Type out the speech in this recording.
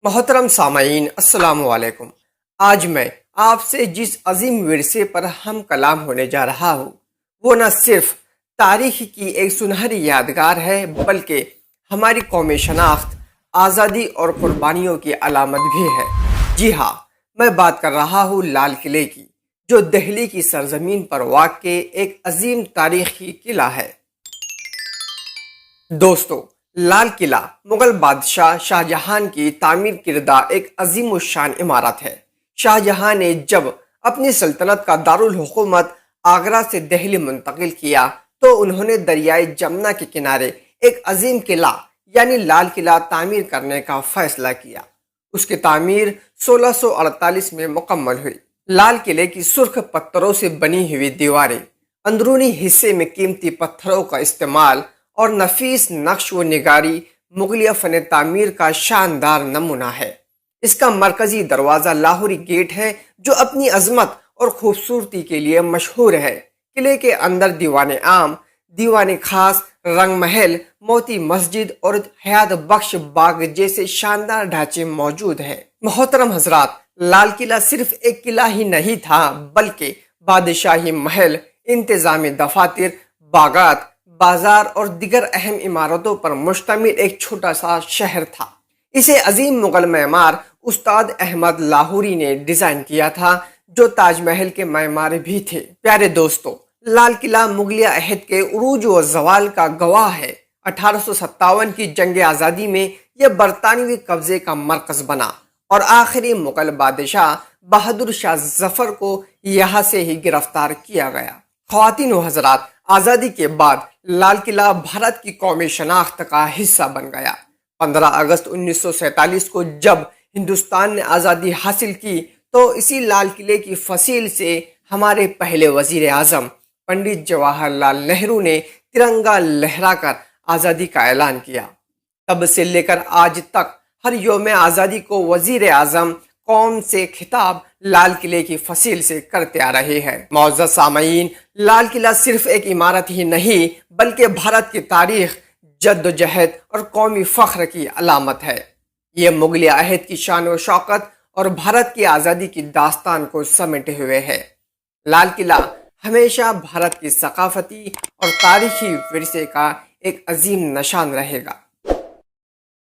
محترم سامعین السلام علیکم۔ آج میں آپ سے جس عظیم ورثے پر ہم کلام ہونے جا رہا ہوں وہ نہ صرف تاریخ کی ایک سنہری یادگار ہے بلکہ ہماری قومی شناخت، آزادی اور قربانیوں کی علامت بھی ہے۔ جی ہاں، میں بات کر رہا ہوں لال قلعے کی، جو دہلی کی سرزمین پر واقع ایک عظیم تاریخی قلعہ ہے۔ دوستو، لال قلعہ مغل بادشاہ شاہجہاں کی تعمیر کردہ ایک عظیم الشان عمارت ہے۔ شاہجہاں نے جب اپنی سلطنت کا دارالحکومت آگرہ سے دہلی منتقل کیا تو انہوں نے دریائے جمنا کے کنارے ایک عظیم قلعہ یعنی لال قلعہ تعمیر کرنے کا فیصلہ کیا۔ اس کی تعمیر 1648 میں مکمل ہوئی۔ لال قلعے کی سرخ پتھروں سے بنی ہوئی دیواریں، اندرونی حصے میں قیمتی پتھروں کا استعمال اور نفیس نقش و نگاری مغلیہ فن تعمیر کا شاندار نمونہ ہے۔ اس کا مرکزی دروازہ لاہوری گیٹ ہے جو اپنی عظمت اور خوبصورتی کے لیے مشہور ہے۔ قلعے کے اندر دیوان عام، دیوان خاص، رنگ محل، موتی مسجد اور حیات بخش باغ جیسے شاندار ڈھانچے موجود ہیں۔ محترم حضرات، لال قلعہ صرف ایک قلعہ ہی نہیں تھا بلکہ بادشاہی محل، انتظامی دفاتر، باغات، بازار اور دیگر اہم عمارتوں پر مشتمل ایک چھوٹا سا شہر تھا۔ اسے عظیم مغل معمار استاد احمد لاہوری نے ڈیزائن کیا تھا جو تاج محل کے معمار بھی تھے۔ پیارے دوستو، لال قلعہ مغلیہ عہد کے عروج و زوال کا گواہ ہے۔ 1857 کی جنگ آزادی میں یہ برطانوی قبضے کا مرکز بنا اور آخری مغل بادشاہ بہادر شاہ ظفر کو یہاں سے ہی گرفتار کیا گیا۔ خواتین و حضرات، آزادی کے بعد لال قلعہ بھارت کی قومی شناخت کا حصہ بن گیا۔ 15 اگست 1947 کو جب ہندوستان نے آزادی حاصل کی تو اسی لال قلعے کی فصیل سے ہمارے پہلے وزیر اعظم پنڈت جواہر لال نہرو نے ترنگا لہرا کر آزادی کا اعلان کیا۔ تب سے لے کر آج تک ہر یوم آزادی کو وزیر اعظم قوم سے خطاب لال قلعے کی فصیل سے کرتے آ رہے ہیں۔ معزز سامعین، لال قلعہ صرف ایک عمارت ہی نہیں بلکہ بھارت کی تاریخ، جدوجہد اور قومی فخر کی علامت ہے۔ یہ مغلیہ عہد کی شان و شوکت اور بھارت کی آزادی کی داستان کو سمیٹے ہوئے ہے۔ لال قلعہ ہمیشہ بھارت کی ثقافتی اور تاریخی ورثے کا ایک عظیم نشان رہے گا۔